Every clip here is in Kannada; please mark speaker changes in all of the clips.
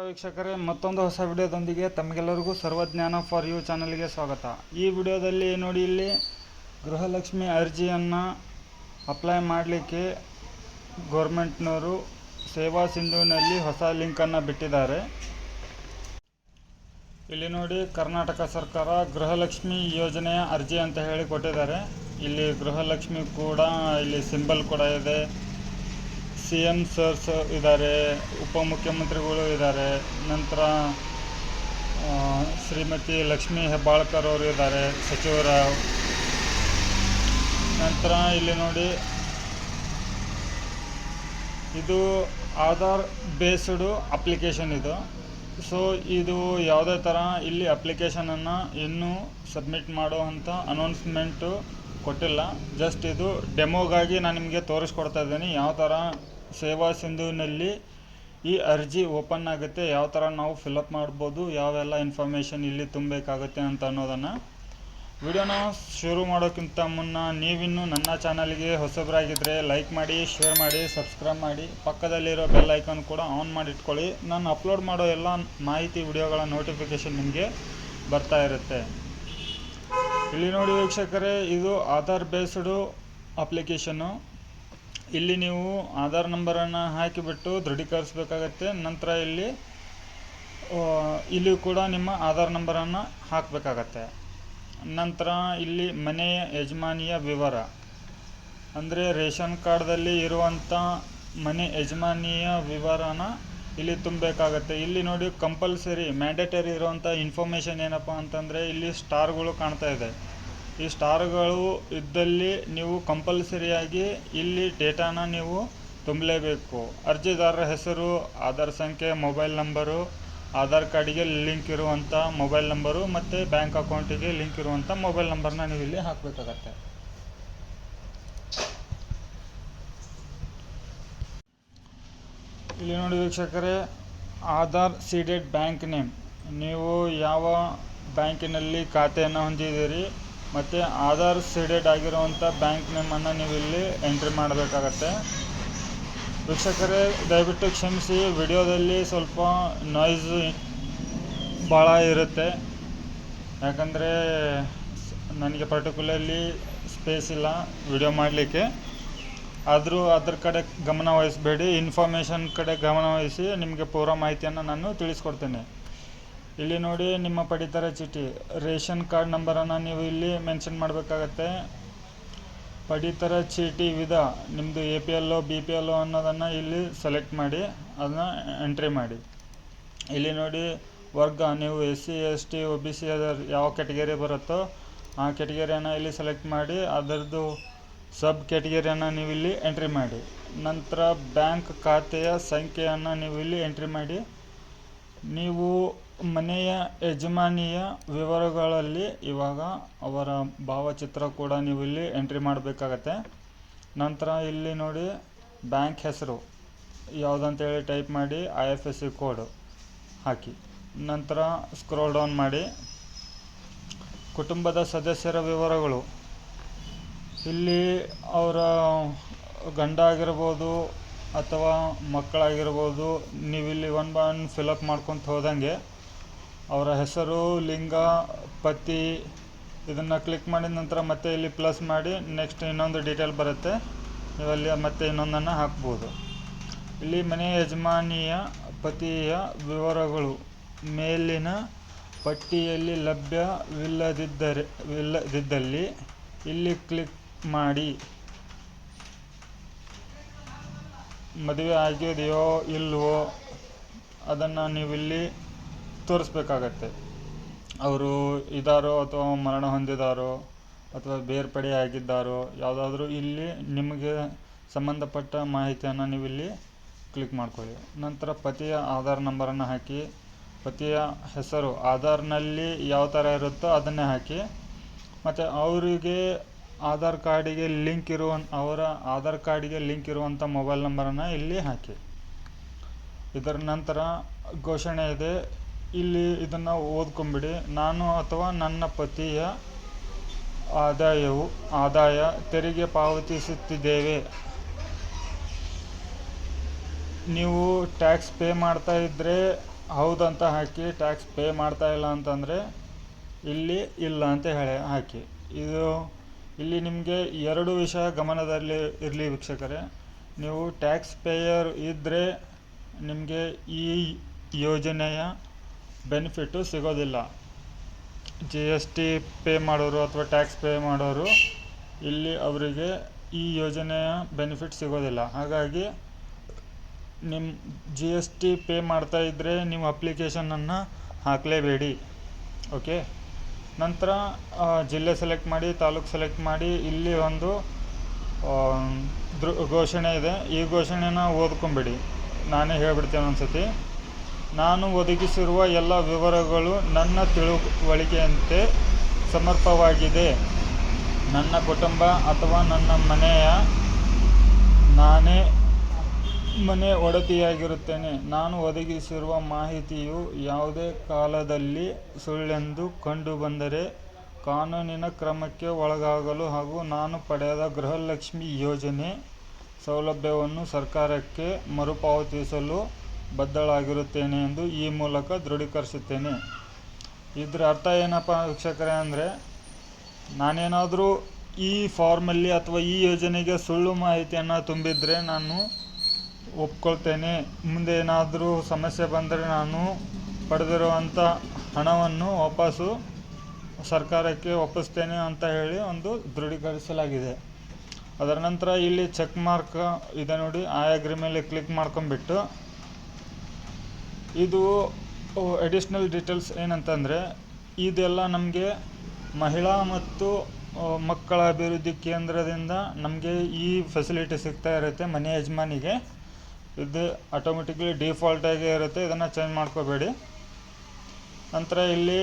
Speaker 1: ವೀಕ್ಷಕರೇ, ಮತ್ತೊಂದು ಹೊಸ ವಿಡಿಯೋದೊಂದಿಗೆ ತಮಗೆಲ್ಲರಿಗೂ ಸರ್ವಜ್ಞಾನ ಫಾರ್ ಯು ಚಾನಲ್ಗೆ ಸ್ವಾಗತ. ಈ ವಿಡಿಯೋದಲ್ಲಿ ನೋಡಿ, ಇಲ್ಲಿ ಗೃಹಲಕ್ಷ್ಮಿ ಅರ್ಜಿಯನ್ನು ಅಪ್ಲೈ ಮಾಡಲಿಕ್ಕೆ ಗೌರ್ಮೆಂಟ್ನವರು ಸೇವಾ ಸಿಂಧುವಿನಲ್ಲಿ ಹೊಸ ಲಿಂಕನ್ನು ಬಿಟ್ಟಿದ್ದಾರೆ. ಇಲ್ಲಿ ನೋಡಿ, ಕರ್ನಾಟಕ ಸರ್ಕಾರ ಗೃಹಲಕ್ಷ್ಮಿ ಯೋಜನೆಯ ಅರ್ಜಿ ಅಂತ ಹೇಳಿ ಕೊಟ್ಟಿದ್ದಾರೆ. ಇಲ್ಲಿ ಗೃಹಲಕ್ಷ್ಮಿ ಕೂಡ ಇಲ್ಲಿ ಸಿಂಬಲ್ ಕೂಡ ಇದೆ. CM ಸರ್ಸ್ ಇದ್ದಾರೆ, ಉಪಮುಖ್ಯಮಂತ್ರಿಗಳು ಇದ್ದಾರೆ, ನಂತರ ಶ್ರೀಮತಿ ಲಕ್ಷ್ಮೀ ಹೆಬ್ಬಾಳ್ಕರ್ ಅವರು ಇದ್ದಾರೆ, ಸಚಿವರ. ನಂತರ ಇಲ್ಲಿ ನೋಡಿ, ಇದು ಆಧಾರ್ ಬೇಸ್ಡ್ ಅಪ್ಲಿಕೇಶನ್ ಇದು. ಸೊ ಇದು ಯಾವುದೇ ಥರ ಇಲ್ಲಿ ಅಪ್ಲಿಕೇಶನನ್ನು ಇನ್ನೂ ಸಬ್ಮಿಟ್ ಮಾಡುವಂಥ ಅನೌನ್ಸ್ಮೆಂಟು ಕೊಟ್ಟಿಲ್ಲ. ಜಸ್ಟ್ ಇದು ಡೆಮೋಗಾಗಿ ನಾನು ನಿಮಗೆ ತೋರಿಸ್ಕೊಡ್ತಾ ಇದ್ದೀನಿ ಯಾವ ಥರ ಸೇವಾ ಸಿಂಧುವಿನಲ್ಲಿ ಈ ಅರ್ಜಿ ಓಪನ್ ಆಗುತ್ತೆ, ಯಾವ ಥರ ನಾವು ಫಿಲಪ್ ಮಾಡ್ಬೋದು, ಯಾವೆಲ್ಲ ಇನ್ಫಾರ್ಮೇಷನ್ ಇಲ್ಲಿ ತುಂಬಬೇಕಾಗುತ್ತೆ ಅಂತ ಅನ್ನೋದನ್ನು. ವಿಡಿಯೋನ ಶುರು ಮಾಡೋಕ್ಕಿಂತ ಮುನ್ನ ನೀವಿನ್ನೂ ನನ್ನ ಚಾನಲ್ಗೆ ಹೊಸಬರಾಗಿದ್ದರೆ ಲೈಕ್ ಮಾಡಿ, ಶೇರ್ ಮಾಡಿ, ಸಬ್ಸ್ಕ್ರೈಬ್ ಮಾಡಿ, ಪಕ್ಕದಲ್ಲಿರೋ ಬೆಲ್ ಐಕಾನ್ ಕೂಡ ಆನ್ ಮಾಡಿ ಇಟ್ಕೊಳ್ಳಿ. ನಾನು ಅಪ್ಲೋಡ್ ಮಾಡೋ ಎಲ್ಲ ಮಾಹಿತಿ ವಿಡಿಯೋಗಳ ನೋಟಿಫಿಕೇಷನ್ ನಿಮಗೆ ಬರ್ತಾ ಇರುತ್ತೆ. ಇಲ್ಲಿ ನೋಡಿ ವೀಕ್ಷಕರೇ, ಇದು ಆಧಾರ್ ಬೇಸ್ಡು ಅಪ್ಲಿಕೇಶನ್ನು. ಇಲ್ಲಿ ನೀವು ಆಧಾರ್ ನಂಬರನ್ನು ಹಾಕಿಬಿಟ್ಟು ದೃಢೀಕರಿಸಬೇಕಾಗತ್ತೆ. ನಂತರ ಇಲ್ಲಿ ಕೂಡ ನಿಮ್ಮ ಆಧಾರ್ ನಂಬರನ್ನು ಹಾಕಬೇಕಾಗತ್ತೆ. ನಂತರ ಇಲ್ಲಿ ಮನೆಯ ಯಜಮಾನಿಯ ವಿವರ, ಅಂದರೆ ರೇಷನ್ ಕಾರ್ಡ್ದಲ್ಲಿ ಇರುವಂಥ ಮನೆ ಯಜಮಾನಿಯ ವಿವರನ ಇಲ್ಲಿ ತುಂಬಬೇಕಾಗತ್ತೆ. ಇಲ್ಲಿ ನೋಡಿ, ಕಂಪಲ್ಸರಿ ಮ್ಯಾಂಡೇಟರಿ ಇರುವಂಥ ಇನ್ಫಾರ್ಮೇಷನ್ ಏನಪ್ಪ ಅಂತಂದರೆ ಇಲ್ಲಿ ಸ್ಟಾರ್ಗಳು ಕಾಣ್ತಾ ಇದೆ. ಈ ಸ್ಟಾರ್ಗಳು ಇದ್ದಲ್ಲಿ ನೀವು ಕಂಪಲ್ಸರಿಯಾಗಿ ಇಲ್ಲಿ ಡೇಟಾನ ನೀವು ತುಂಬಲೇಬೇಕು. ಅರ್ಜಿದಾರರ ಹೆಸರು, ಆಧಾರ್ ಸಂಖ್ಯೆ, ಮೊಬೈಲ್ ನಂಬರು, ಆಧಾರ್ ಕಾರ್ಡಿಗೆ ಲಿಂಕ್ ಇರುವಂಥ ಮೊಬೈಲ್ ನಂಬರು ಮತ್ತು ಬ್ಯಾಂಕ್ ಅಕೌಂಟಿಗೆ ಲಿಂಕ್ ಇರುವಂಥ ಮೊಬೈಲ್ ನಂಬರ್ನ ನೀವು ಇಲ್ಲಿ ಹಾಕಬೇಕಾಗತ್ತೆ. ಇಲ್ಲಿ ನೋಡಿ ವೀಕ್ಷಕರೇ, ಆಧಾರ್ ಸೀಡೆಡ್ ಬ್ಯಾಂಕ್ ನೇಮ್, ನೀವು ಯಾವ ಬ್ಯಾಂಕಿನಲ್ಲಿ ಖಾತೆಯನ್ನು ಹೊಂದಿದ್ದೀರಿ ಮತ್ತು ಆಧಾರ್ ಸೀಡೆಡ್ ಆಗಿರುವಂಥ ಬ್ಯಾಂಕ್ ನೇಮನ್ನು ನೀವು ಇಲ್ಲಿ ಎಂಟ್ರಿ ಮಾಡಬೇಕಾಗತ್ತೆ. ವೀಕ್ಷಕರೇ, ದಯವಿಟ್ಟು ಕ್ಷಮಿಸಿ, ವಿಡಿಯೋದಲ್ಲಿ ಸ್ವಲ್ಪ ನಾಯ್ಸ್ ಭಾಳ ಇರುತ್ತೆ. ಯಾಕಂದರೆ ನನಗೆ ಪರ್ಟಿಕ್ಯುಲರ್ಲಿ ಸ್ಪೇಸ್ ಇಲ್ಲ ವಿಡಿಯೋ ಮಾಡಲಿಕ್ಕೆ. ಆದರೂ ಅದ್ರ ಕಡೆ ಗಮನ ವಹಿಸಬೇಡಿ, ಇನ್ಫಾರ್ಮೇಷನ್ ಕಡೆ ಗಮನ ವಹಿಸಿ ನಿಮಗೆ ಪೂರ ಮಾಹಿತಿಯನ್ನು ನಾನು ತಿಳಿಸ್ಕೊಡ್ತೇನೆ. ಇಲ್ಲಿ ನೋಡಿ, ನಿಮ್ಮ ಪಡಿತರ ಚೀಟಿ, ರೇಷನ್ ಕಾರ್ಡ್ ನಂಬರನ್ನು ನೀವು ಇಲ್ಲಿ ಮೆನ್ಷನ್ ಮಾಡಬೇಕಾಗತ್ತೆ. ಪಡಿತರ ಚೀಟಿ ವಿಧ, ನಿಮ್ಮದು APL BPL ಅನ್ನೋದನ್ನು ಇಲ್ಲಿ ಸೆಲೆಕ್ಟ್ ಮಾಡಿ ಅದನ್ನು ಎಂಟ್ರಿ ಮಾಡಿ. ಇಲ್ಲಿ ನೋಡಿ, ವರ್ಗ, ನೀವು SC ST OBC ಅದರ ಯಾವ ಕ್ಯಾಟಗರಿ ಬರುತ್ತೋ ಆ ಕ್ಯಾಟಗರಿಯನ್ನು ಇಲ್ಲಿ ಸೆಲೆಕ್ಟ್ ಮಾಡಿ ಅದರದ್ದು ಸಬ್ ಕ್ಯಾಟಗರಿಯನ್ನು ನೀವು ಇಲ್ಲಿ ಎಂಟ್ರಿ ಮಾಡಿ. ನಂತರ ಬ್ಯಾಂಕ್ ಖಾತೆಯ ಸಂಖ್ಯೆಯನ್ನು ನೀವು ಇಲ್ಲಿ ಎಂಟ್ರಿ ಮಾಡಿ. ನೀವು ಮನೆಯ ಯಜಮಾನಿಯ ವಿವರಗಳಲ್ಲಿ ಇವಾಗ ಅವರ ಭಾವಚಿತ್ರ ಕೂಡ ನೀವು ಇಲ್ಲಿ ಎಂಟ್ರಿ ಮಾಡಬೇಕಾಗತ್ತೆ. ನಂತರ ಇಲ್ಲಿ ನೋಡಿ, ಬ್ಯಾಂಕ್ ಹೆಸರು ಯಾವುದಂತೇಳಿ ಟೈಪ್ ಮಾಡಿ IFSC ಕೋಡ್ ಹಾಕಿ. ನಂತರ ಸ್ಕ್ರೋಲ್ ಡೌನ್ ಮಾಡಿ, ಕುಟುಂಬದ ಸದಸ್ಯರ ವಿವರಗಳು, ಇಲ್ಲಿ ಅವರ ಗಂಡ ಆಗಿರ್ಬೋದು ಅಥವಾ ಮಕ್ಕಳಾಗಿರ್ಬೋದು, ನೀವಿಲ್ಲಿ ಒನ್ ಬೈ ಒನ್ ಫಿಲಪ್ ಮಾಡ್ಕೊತ ಹೋದಂಗೆ ಅವರ ಹೆಸರು, ಲಿಂಗ, ಪತಿ, ಇದನ್ನು ಕ್ಲಿಕ್ ಮಾಡಿದ ನಂತರ ಮತ್ತೆ ಇಲ್ಲಿ ಪ್ಲಸ್ ಮಾಡಿ ನೆಕ್ಸ್ಟ್ ಇನ್ನೊಂದು ಡೀಟೇಲ್ ಬರುತ್ತೆ, ನೀವಲ್ಲಿ ಮತ್ತೆ ಇನ್ನೊಂದನ್ನು ಹಾಕ್ಬೋದು. ಇಲ್ಲಿ ಮನೆಯ ಯಜಮಾನಿಯ ಪತಿಯ ವಿವರಗಳು ಮೇಲಿನ ಪಟ್ಟಿಯಲ್ಲಿ ಲಭ್ಯವಿಲ್ಲದಿದ್ದಲ್ಲಿ ಇಲ್ಲಿ ಕ್ಲಿಕ್ ಮಾಡಿ. ಮದುವೆ ಆಗಿದೆಯೋ ಇಲ್ವೋ ಅದನ್ನು ನೀವಿಲ್ಲಿ ತೋರಿಸ್ಬೇಕಾಗತ್ತೆ. ಅವರು ಇದ್ದಾರೋ ಅಥವಾ ಮರಣ ಹೊಂದಿದಾರೋ ಅಥವಾ ಬೇರ್ಪಡೆ ಆಗಿದ್ದಾರೋ ಯಾವುದಾದ್ರೂ ಇಲ್ಲಿ ನಿಮಗೆ ಸಂಬಂಧಪಟ್ಟ ಮಾಹಿತಿಯನ್ನು ನೀವಿಲ್ಲಿ ಕ್ಲಿಕ್ ಮಾಡ್ಕೊಳ್ಳಿ. ನಂತರ ಪತಿಯ ಆಧಾರ್ ನಂಬರನ್ನು ಹಾಕಿ, ಪತಿಯ ಹೆಸರು ಆಧಾರ್ನಲ್ಲಿ ಯಾವ ಥರ ಇರುತ್ತೋ ಅದನ್ನೇ ಹಾಕಿ, ಮತ್ತು ಅವರ ಆಧಾರ್ ಕಾರ್ಡಿಗೆ ಲಿಂಕ್ ಇರುವಂಥ ಮೊಬೈಲ್ ನಂಬರನ್ನು ಇಲ್ಲಿ ಹಾಕಿ. ಇದರ ನಂತರ ಘೋಷಣೆ ಇದೆ, ಇಲ್ಲಿ ಇದನ್ನು ಓದ್ಕೊಂಬಿಡಿ. ನಾನು ಅಥವಾ ನನ್ನ ಪತಿಯ ಆದಾಯ ತೆರಿಗೆ ಪಾವತಿಸುತ್ತಿದ್ದೇವೆ. ನೀವು ಟ್ಯಾಕ್ಸ್ ಪೇ ಮಾಡ್ತಾ ಇದ್ದರೆ ಹೌದಂತ ಹಾಕಿ ಟ್ಯಾಕ್ಸ್ ಪೇ ಮಾಡ್ತಾ ಇಲ್ಲ ಅಂತಂದರೆ ಇಲ್ಲಿ ಇಲ್ಲ ಅಂತ ಹಾಕಿ. ಇಲ್ಲಿ ನಿಮಗೆ ಎರಡು ವಿಷಯ ಗಮನದಲ್ಲಿ ಇರಲಿ ವೀಕ್ಷಕರೇ. ನೀವು ಟ್ಯಾಕ್ಸ್ ಪೇಯರ್ ಇದ್ದರೆ ನಿಮಗೆ ಈ ಯೋಜನೆಯ ಬೆನಿಫಿಟ್ಟು ಸಿಗೋದಿಲ್ಲ. GST ಪೇ ಮಾಡೋರು ಅಥವಾ ಟ್ಯಾಕ್ಸ್ ಪೇ ಮಾಡೋರು ಇಲ್ಲಿ ಅವರಿಗೆ ಈ ಯೋಜನೆಯ ಬೆನಿಫಿಟ್ ಸಿಗೋದಿಲ್ಲ. ಹಾಗಾಗಿ ನಿಮ್ಮ GST ಪೇ ಮಾಡ್ತಾ ಇದ್ದರೆ ನೀವು ಅಪ್ಲಿಕೇಶನನ್ನು ಹಾಕಲೇಬೇಡಿ. ಓಕೆ, ನಂತರ ಜಿಲ್ಲೆ ಸೆಲೆಕ್ಟ್ ಮಾಡಿ, ತಾಲೂಕು ಸೆಲೆಕ್ಟ್ ಮಾಡಿ. ಇಲ್ಲಿ ಒಂದು ಘೋಷಣೆ ಇದೆ. ಈ ಘೋಷಣೆನ ಓದ್ಕೊಂಬಿಡಿ. ನಾನೇ ಹೇಳ್ಬಿಡ್ತೇನೆ ಒಂದ್ಸತಿ. ನಾನು ಒದಗಿಸಿರುವ ಎಲ್ಲ ವಿವರಗಳು ನನ್ನ ತಿಳುವಳಿಕೆಯಂತೆ ಸಮರ್ಪಕವಾಗಿದೆ. ನನ್ನ ಕುಟುಂಬ ಅಥವಾ ನಾನೇ ಮನೆ ಒಡತಿಯಾಗಿರುತ್ತೇನೆ. ನಾನು ಒದಗಿಸಿರುವ ಮಾಹಿತಿಯು ಯಾವುದೇ ಕಾಲದಲ್ಲಿ ಸುಳ್ಳೆಂದು ಕಂಡುಬಂದರೆ ಕಾನೂನಿನ ಕ್ರಮಕ್ಕೆ ಒಳಗಾಗಲು ಹಾಗೂ ನಾನು ಪಡೆದ ಗೃಹಲಕ್ಷ್ಮಿ ಯೋಜನೆ ಸೌಲಭ್ಯವನ್ನು ಸರ್ಕಾರಕ್ಕೆ ಮರುಪಾವತಿಸಲು ಬದ್ಧಳಾಗಿರುತ್ತೇನೆ ಎಂದು ಈ ಮೂಲಕ ದೃಢೀಕರಿಸುತ್ತೇನೆ. ಇದರ ಅರ್ಥ ಏನಪ್ಪ ವೀಕ್ಷಕರೇ ಅಂದರೆ, ನಾನೇನಾದರೂ ಈ ಫಾರ್ಮಲ್ಲಿ ಅಥವಾ ಈ ಯೋಜನೆಗೆ ಸುಳ್ಳು ಮಾಹಿತಿಯನ್ನು ತುಂಬಿದರೆ ನಾನು ಒಪ್ಕೊಳ್ತೇನೆ. ಮುಂದೆ ಏನಾದರೂ ಸಮಸ್ಯೆ ಬಂದರೆ ನಾನು ಪಡೆದಿರುವಂಥ ಹಣವನ್ನು ವಾಪಸ್ಸು ಸರ್ಕಾರಕ್ಕೆ ಒಪ್ಪಿಸ್ತೇನೆ ಅಂತ ಹೇಳಿ ಒಂದು ದೃಢೀಕರಿಸಲಾಗಿದೆ. ಅದರ ನಂತರ ಇಲ್ಲಿ ಚೆಕ್ ಮಾರ್ಕ್ ಇದೆ ನೋಡಿ, ಐ ಅಗ್ರಿ ಮೇಲೆ ಕ್ಲಿಕ್ ಮಾಡ್ಕೊಂಬಿಟ್ಟು ಇದು ಅಡಿಷ್ನಲ್ ಡೀಟೇಲ್ಸ್ ಏನಂತಂದರೆ, ಇದೆಲ್ಲ ನಮಗೆ ಮಹಿಳಾ ಮತ್ತು ಮಕ್ಕಳ ಅಭಿವೃದ್ಧಿ ಕೇಂದ್ರದಿಂದ ನಮಗೆ ಈ ಫೆಸಿಲಿಟಿ ಸಿಗ್ತಾ ಇರುತ್ತೆ ಮನೆ ಯಜಮಾನಿಗೆ. ಇದು ಆಟೋಮೆಟಿಕ್ಲಿ ಡಿಫಾಲ್ಟಾಗಿ ಇರುತ್ತೆ, ಇದನ್ನು ಚೇಂಜ್ ಮಾಡ್ಕೋಬೇಡಿ. ನಂತರ ಇಲ್ಲಿ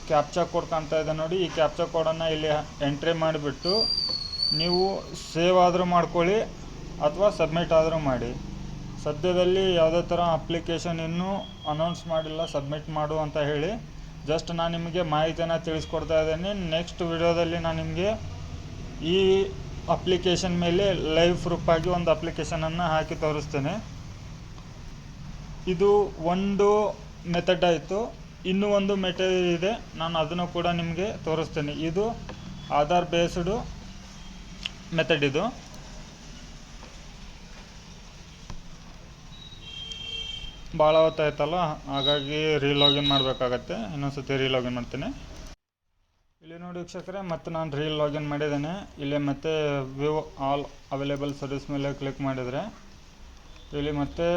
Speaker 1: ಕ್ಯಾಪ್ಚಾ ಕೋಡ್ ಕಾಣ್ತಾ ಇದೆ ನೋಡಿ, ಈ ಕ್ಯಾಪ್ಚಾ ಕೋಡನ್ನು ಇಲ್ಲಿ ಎಂಟ್ರಿ ಮಾಡಿಬಿಟ್ಟು ನೀವು ಸೇವ್ ಆದರೂ ಮಾಡ್ಕೊಳ್ಳಿ ಅಥವಾ ಸಬ್ಮಿಟ್ ಆದರೂ ಮಾಡಿ. ಸದ್ಯದಲ್ಲಿ ಯಾವುದೇ ಥರ ಅಪ್ಲಿಕೇಶನ್ ಇನ್ನೂ ಅನೌನ್ಸ್ ಮಾಡಿಲ್ಲ ಸಬ್ಮಿಟ್ ಮಾಡು ಅಂತ ಹೇಳಿ. ಜಸ್ಟ್ ನಾನು ನಿಮಗೆ ಮಾಹಿತಿಯನ್ನು ತಿಳಿಸ್ಕೊಡ್ತಾ ಇದ್ದೇನೆ. ನೆಕ್ಸ್ಟ್ ವಿಡಿಯೋದಲ್ಲಿ ನಾನು ನಿಮಗೆ ಈ ಅಪ್ಲಿಕೇಶನ್ ಮೇಲೆ ಲೈವ್ ಪ್ರೂಫ್ ಆಗಿ ಒಂದು ಅಪ್ಲಿಕೇಶನನ್ನು ಹಾಕಿ ತೋರಿಸ್ತೇನೆ. ಇದು ಒಂದು ಮೆಥಡ್ ಆಯಿತು. ಇನ್ನೂ ಒಂದು ಮೆಥಡ್ ಇದೆ, ನಾನು ಅದನ್ನು ಕೂಡ ನಿಮಗೆ ತೋರಿಸ್ತೇನೆ. ಇದು ಆಧಾರ್ ಬೇಸ್ಡು ಮೆಥಡ್. ಇದು ಭಾಳ ಹೊತ್ತಾಯ್ತಲ್ಲ, ಹಾಗಾಗಿ ರೀಲಾಗಿನ್ ಮಾಡಬೇಕಾಗತ್ತೆ. ಇನ್ನೊಂದ್ಸತಿ ರೀಲಾಗಿನ್ ಮಾಡ್ತೇನೆ. ಇಲ್ಲಿ ನೋಡಿ ವೀಕ್ಷಕರೇ, ಮತ್ತೆ ನಾನು ರೀಲಾಗಿನ್ ಮಾಡಿದ್ದೇನೆ. ಇಲ್ಲಿ ಮತ್ತೆ ವ್ಯೂ ಆಲ್ ಅವೈಲೇಬಲ್ ಸರ್ವಿಸ್ ಮೇಲೆ ಕ್ಲಿಕ್ ಮಾಡಿದರೆ ಇಲ್ಲಿ ಮತ್ತೆ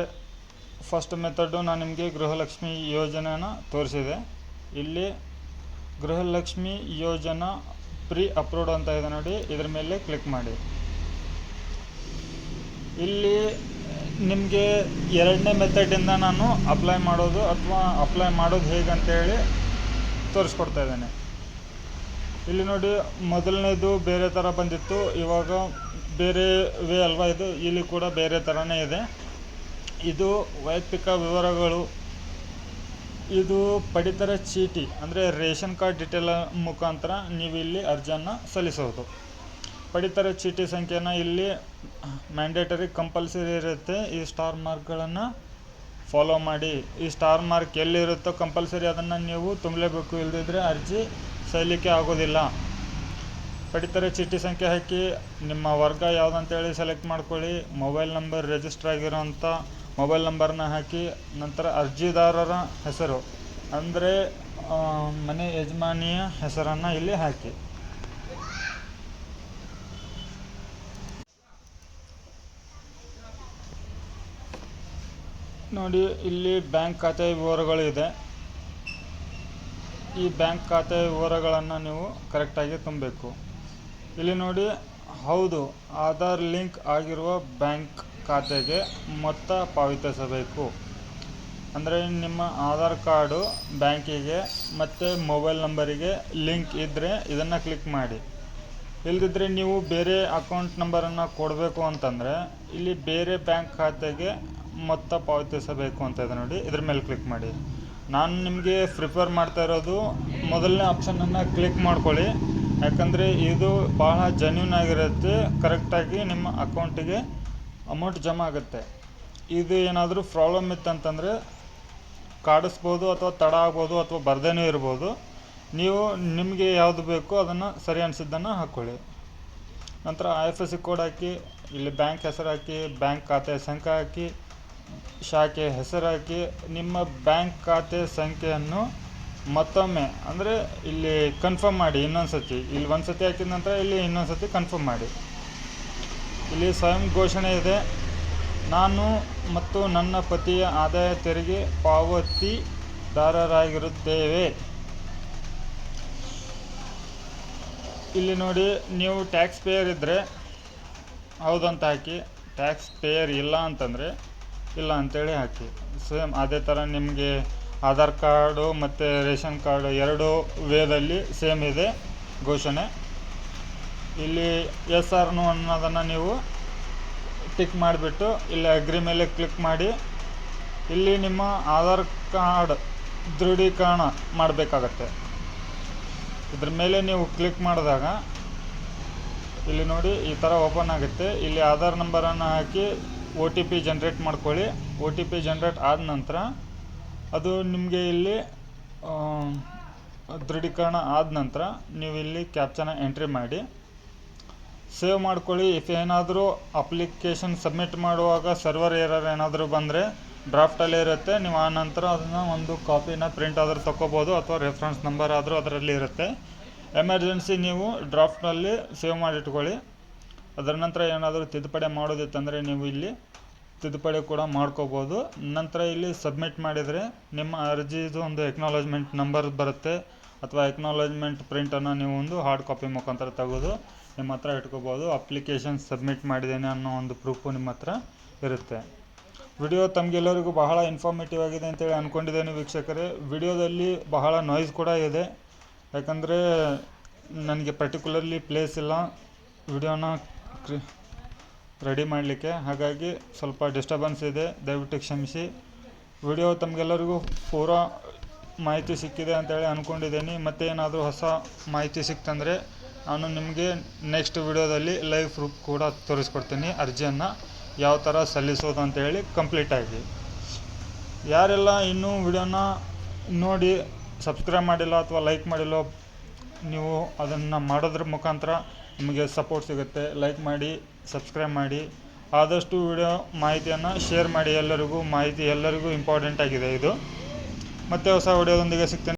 Speaker 1: ಫಸ್ಟ್ ಮೆಥಡು ನಾನು ನಿಮಗೆ ಗೃಹಲಕ್ಷ್ಮಿ ಯೋಜನೆನ ತೋರಿಸಿದೆ. ಇಲ್ಲಿ ಗೃಹಲಕ್ಷ್ಮಿ ಯೋಜನಾ ಪ್ರೀ ಅಪ್ರೂವ್ಡ್ ಅಂತ ಇದೆ ನೋಡಿ, ಇದ್ರ ಮೇಲೆ ಕ್ಲಿಕ್ ಮಾಡಿ. ಇಲ್ಲಿ ನಿಮಗೆ ಎರಡನೇ ಮೆಥಡಿಂದ ನಾನು ಅಪ್ಲೈ ಮಾಡೋದು ಹೇಗಂತೇಳಿ ತೋರಿಸ್ಕೊಡ್ತಾ ಇದ್ದೇನೆ. ಇಲ್ಲಿ ನೋಡಿ, ಮೊದಲನೇದು ಬೇರೆ ಥರ ಬಂದಿತ್ತು, ಇವಾಗ ಬೇರೆ ವೇ ಅಲ್ವಾ ಇದು. ಇಲ್ಲಿ ಕೂಡ ಬೇರೆ ಥರನೇ ಇದೆ. ಇದು ವೈಯಕ್ತಿಕ ವಿವರಗಳು. ಇದು ಪಡಿತರ ಚೀಟಿ ಅಂದರೆ ರೇಷನ್ ಕಾರ್ಡ್ ಡೀಟೇಲ್ ಮುಖಾಂತರ ನೀವು ಇಲ್ಲಿ ಅರ್ಜಿಯನ್ನು ಸಲ್ಲಿಸೋದು. ಪಡಿತರ ಚೀಟಿ ಸಂಖ್ಯೆನ ಇಲ್ಲಿ ಮ್ಯಾಂಡೇಟರಿ ಕಂಪಲ್ಸರಿ ಇರುತ್ತೆ. ಈ ಸ್ಟಾರ್ ಮಾರ್ಕ್ಗಳನ್ನು ಫಾಲೋ ಮಾಡಿ. ಈ ಸ್ಟಾರ್ ಮಾರ್ಕ್ ಎಲ್ಲಿರುತ್ತೋ ಕಂಪಲ್ಸರಿ ಅದನ್ನು ನೀವು ತುಂಬಲೇಬೇಕು, ಇಲ್ಲದಿದ್ದರೆ ಅರ್ಜಿ ಸಲ್ಲಿಕೆ ಆಗೋದಿಲ್ಲ. ಪಡಿತರ ಚೀಟಿ ಸಂಖ್ಯೆ ಹಾಕಿ, ನಿಮ್ಮ ವರ್ಗ ಯಾವುದಂತೇಳಿ ಸೆಲೆಕ್ಟ್ ಮಾಡ್ಕೊಳ್ಳಿ. ಮೊಬೈಲ್ ನಂಬರ್ ರಿಜಿಸ್ಟರ್ ಆಗಿರೋಂಥ ಮೊಬೈಲ್ ನಂಬರ್ನ ಹಾಕಿ. ನಂತರ ಅರ್ಜಿದಾರರ ಹೆಸರು ಅಂದರೆ ಮನೆ ಯಜಮಾನಿಯ ಹೆಸರನ್ನು ಇಲ್ಲಿ ಹಾಕಿ. ನೋಡಿ, ಇಲ್ಲಿ ಬ್ಯಾಂಕ್ ಖಾತೆ ವಿವರಗಳು ಇದೆ. ಈ ಬ್ಯಾಂಕ್ ಖಾತೆ ವಿವರಗಳನ್ನು ನೀವು ಕರೆಕ್ಟಾಗಿ ತುಂಬಬೇಕು. ಇಲ್ಲಿ ನೋಡಿ, ಹೌದು, ಆಧಾರ್ ಲಿಂಕ್ ಆಗಿರುವ ಬ್ಯಾಂಕ್ ಖಾತೆಗೆ ಮೊತ್ತ ಪಾವತಿಸಬೇಕು. ಅಂದರೆ ನಿಮ್ಮ ಆಧಾರ್ ಕಾರ್ಡು ಬ್ಯಾಂಕಿಗೆ ಮತ್ತು ಮೊಬೈಲ್ ನಂಬರಿಗೆ ಲಿಂಕ್ ಇದ್ದರೆ ಇದನ್ನು ಕ್ಲಿಕ್ ಮಾಡಿ. ಇಲ್ಲದಿದ್ದರೆ ನೀವು ಬೇರೆ ಅಕೌಂಟ್ ನಂಬರನ್ನು ಕೊಡಬೇಕು ಅಂತಂದರೆ ಇಲ್ಲಿ ಬೇರೆ ಬ್ಯಾಂಕ್ ಖಾತೆಗೆ ಮೊತ್ತ ಪಾವತಿಸಬೇಕು ಅಂತ ಇದೆ ನೋಡಿ, ಇದ್ರ ಮೇಲೆ ಕ್ಲಿಕ್ ಮಾಡಿ. ನಾನು ನಿಮಗೆ ಪ್ರಿಫರ್ ಮಾಡ್ತಾ ಇರೋದು ಮೊದಲನೇ ಆಪ್ಷನನ್ನು ಕ್ಲಿಕ್ ಮಾಡ್ಕೊಳ್ಳಿ. ಯಾಕಂದರೆ ಇದು ಭಾಳ ಜೆನ್ಯೂನ್ ಆಗಿರುತ್ತೆ, ಕರೆಕ್ಟಾಗಿ ನಿಮ್ಮ ಅಕೌಂಟಿಗೆ ಅಮೌಂಟ್ ಜಮಾ ಆಗುತ್ತೆ. ಇದು ಏನಾದರೂ ಪ್ರಾಬ್ಲಮ್ ಇತ್ತಂತಂದರೆ ಕಾಡಿಸ್ಬೋದು ಅಥವಾ ತಡ ಆಗ್ಬೋದು ಅಥವಾ ಬರ್ದೇನೂ ಇರ್ಬೋದು. ನೀವು ನಿಮಗೆ ಯಾವುದು ಬೇಕೋ ಅದನ್ನು ಸರಿ ಅನಿಸಿದ್ದನ್ನು ಹಾಕ್ಕೊಳ್ಳಿ. ನಂತರ IFSC ಕೋಡ್ ಹಾಕಿ, ಇಲ್ಲಿ ಬ್ಯಾಂಕ್ ಹೆಸರು ಹಾಕಿ, ಬ್ಯಾಂಕ್ ಖಾತೆ ಸಂಖ್ಯೆ ಹಾಕಿ, ಶಾಖೆ ಹೆಸರು ಹಾಕಿ, ನಿಮ್ಮ ಬ್ಯಾಂಕ್ ಖಾತೆ ಸಂಖ್ಯೆಯನ್ನು ಮತ್ತೊಮ್ಮೆ ಅಂದರೆ ಇಲ್ಲಿ ಕನ್ಫರ್ಮ್ ಮಾಡಿ. ಇನ್ನೊಂದು ಸತಿ ಇಲ್ಲಿ ಒಂದು ಸತಿ ಹಾಕಿದ ನಂತರ ಇಲ್ಲಿ ಇನ್ನೊಂದು ಸತಿ ಕನ್ಫರ್ಮ್ ಮಾಡಿ. ಇಲ್ಲಿ ಸ್ವಯಂ ಘೋಷಣೆ ಇದೆ. ನಾನು ಮತ್ತು ನನ್ನ ಪತಿಯ ಆದಾಯ ತೆರಿಗೆ ಪಾವತಿದಾರರಾಗಿರುತ್ತೇವೆ. ಇಲ್ಲಿ ನೋಡಿ, ನೀವು ಟ್ಯಾಕ್ಸ್ ಪೇಯರ್ ಇದ್ದರೆ ಹೌದು ಅಂತ ಹಾಕಿ, ಟ್ಯಾಕ್ಸ್ ಪೇಯರ್ ಇಲ್ಲ ಅಂತಂದರೆ ಇಲ್ಲ ಅಂತೇಳಿ ಹಾಕಿ. ಸೇಮ್ ಅದೇ ಥರ ನಿಮಗೆ ಆಧಾರ್ ಕಾರ್ಡು ಮತ್ತು ರೇಷನ್ ಕಾರ್ಡು ಎರಡೂ ವೇದಲ್ಲಿ ಸೇಮ್ ಇದೆ ಘೋಷಣೆ. ಇಲ್ಲಿ ಎಸ್ ಆರ್ ನೋ ಅನ್ನೋದನ್ನು ನೀವು ಟಿಕ್ ಮಾಡಿಬಿಟ್ಟು ಇಲ್ಲಿ ಅಗ್ರಿ ಮೇಲೆ ಕ್ಲಿಕ್ ಮಾಡಿ. ಇಲ್ಲಿ ನಿಮ್ಮ ಆಧಾರ್ ಕಾರ್ಡ್ ದೃಢೀಕರಣ ಮಾಡಬೇಕಾಗತ್ತೆ. ಇದ್ರ ಮೇಲೆ ನೀವು ಕ್ಲಿಕ್ ಮಾಡಿದಾಗ ಇಲ್ಲಿ ನೋಡಿ ಈ ಥರ ಓಪನ್ ಆಗುತ್ತೆ. ಇಲ್ಲಿ ಆಧಾರ್ ನಂಬರನ್ನು ಹಾಕಿ OTP ಜನ್ರೇಟ್ ಮಾಡ್ಕೊಳ್ಳಿ. OTP ಜನ್ರೇಟ್ ಆದ ನಂತರ ಅದು ನಿಮಗೆ ಇಲ್ಲಿ ದೃಢೀಕರಣ ಆದ ನಂತರ ನೀವು ಇಲ್ಲಿ ಕ್ಯಾಪ್ಚನ ಎಂಟ್ರಿ ಮಾಡಿ ಸೇವ್ ಮಾಡ್ಕೊಳ್ಳಿ. ಇಫ್ ಏನಾದರೂ ಅಪ್ಲಿಕೇಶನ್ ಸಬ್ಮಿಟ್ ಮಾಡುವಾಗ ಸರ್ವರ್ ಎರರ್ ಏನಾದರೂ ಬಂದರೆ ಡ್ರಾಫ್ಟಲ್ಲೇ ಇರುತ್ತೆ. ನೀವು ಆ ನಂತರ ಅದನ್ನು ಒಂದು ಕಾಪಿನ ಪ್ರಿಂಟ್ ಆದರೂ ತೊಗೋಬೋದು ಅಥವಾ ರೆಫರೆನ್ಸ್ ನಂಬರ್ ಆದರೂ ಅದರಲ್ಲಿ ಇರುತ್ತೆ. ಎಮರ್ಜೆನ್ಸಿ ನೀವು ಡ್ರಾಫ್ಟ್ನಲ್ಲಿ ಸೇವ್ ಮಾಡಿಟ್ಕೊಳ್ಳಿ. ಅದರ ನಂತರ ಏನಾದರೂ ತಿದ್ದುಪಡಿ ಮಾಡೋದಿತ್ತಂದರೆ ನೀವು ಇಲ್ಲಿ ತಿದ್ದುಪಡಿ ಕೂಡ ಮಾಡ್ಕೋಬೋದು. ನಂತರ ಇಲ್ಲಿ ಸಬ್ಮಿಟ್ ಮಾಡಿದರೆ ನಿಮ್ಮ ಅರ್ಜಿದು ಒಂದು ಎಕ್ನಾಲಜ್ಮೆಂಟ್ ನಂಬರ್ ಬರುತ್ತೆ ಅಥವಾ ಎಕ್ನಾಲಜ್ಮೆಂಟ್ ಪ್ರಿಂಟನ್ನು ನೀವು ಒಂದು ಹಾರ್ಡ್ ಕಾಪಿ ಮುಖಾಂತರ ತೆಗೆದು ನಿಮ್ಮ ಹತ್ರ ಇಟ್ಕೋಬೋದು. ಅಪ್ಲಿಕೇಶನ್ ಸಬ್ಮಿಟ್ ಮಾಡಿದ್ದೇನೆ ಅನ್ನೋ ಒಂದು ಪ್ರೂಫು ನಿಮ್ಮ ಹತ್ರ ಇರುತ್ತೆ. ವಿಡಿಯೋ ತಮಗೆಲ್ಲರಿಗೂ ಬಹಳ ಇನ್ಫಾರ್ಮೇಟಿವ್ ಆಗಿದೆ ಅಂತೇಳಿ ಅಂದ್ಕೊಂಡಿದ್ದೇನೆ ವೀಕ್ಷಕರೇ. ವಿಡಿಯೋದಲ್ಲಿ ಬಹಳ ನಾಯ್ಸ್ ಕೂಡ ಇದೆ, ಯಾಕಂದರೆ ನನಗೆ ಪರ್ಟಿಕ್ಯುಲರ್ಲಿ ಪ್ಲೇಸ್ ಇಲ್ಲ ವಿಡಿಯೋನ ರೆಡಿ ಮಾಡಲಿಕ್ಕೆ. ಹಾಗಾಗಿ ಸ್ವಲ್ಪ ಡಿಸ್ಟರ್ಬೆನ್ಸ್ ಇದೆ, ದಯವಿಟ್ಟು ಕ್ಷಮಿಸಿ. ವಿಡಿಯೋ ತಮಗೆಲ್ಲರಿಗೂ ಪೂರಾ ಮಾಹಿತಿ ಸಿಕ್ಕಿದೆ ಅಂತೇಳಿ ಅಂದ್ಕೊಂಡಿದ್ದೀನಿ. ಮತ್ತು ಏನಾದರೂ ಹೊಸ ಮಾಹಿತಿ ಸಿಕ್ತಂದರೆ ನಾನು ನಿಮಗೆ ನೆಕ್ಸ್ಟ್ ವಿಡಿಯೋದಲ್ಲಿ ಲೈವ್ ಪ್ರೂಫ್ ಕೂಡ ತೋರಿಸ್ಕೊಡ್ತೀನಿ. ಅರ್ಜಿಯನ್ನು ಯಾವ ಥರ ಸಲ್ಲಿಸೋದು ಅಂತೇಳಿ ಕಂಪ್ಲೀಟಾಗಿ. ಯಾರೆಲ್ಲ ಇನ್ನೂ ವಿಡಿಯೋನ ನೋಡಿ ಸಬ್ಸ್ಕ್ರೈಬ್ ಮಾಡಿಲ್ಲ ಅಥವಾ ಲೈಕ್ ಮಾಡಿಲ್ಲ, ನೀವು ಅದನ್ನು ಮಾಡೋದ್ರ ಮುಖಾಂತರ ನಿಮಗೆ ಸಪೋರ್ಟ್ ಸಿಗುತ್ತೆ. ಲೈಕ್ ಮಾಡಿ, ಸಬ್ಸ್ಕ್ರೈಬ್ ಮಾಡಿ, ಆದಷ್ಟು ವಿಡಿಯೋ ಮಾಹಿತಿಯನ್ನು ಶೇರ್ ಮಾಡಿ. ಎಲ್ಲರಿಗೂ ಮಾಹಿತಿ ಎಲ್ಲರಿಗೂ ಇಂಪಾರ್ಟೆಂಟ್ ಆಗಿದೆ ಇದು. ಮತ್ತೆ ಹೊಸ ವಿಡಿಯೋದೊಂದಿಗೆ ಸಿಗ್ತೇನೆ.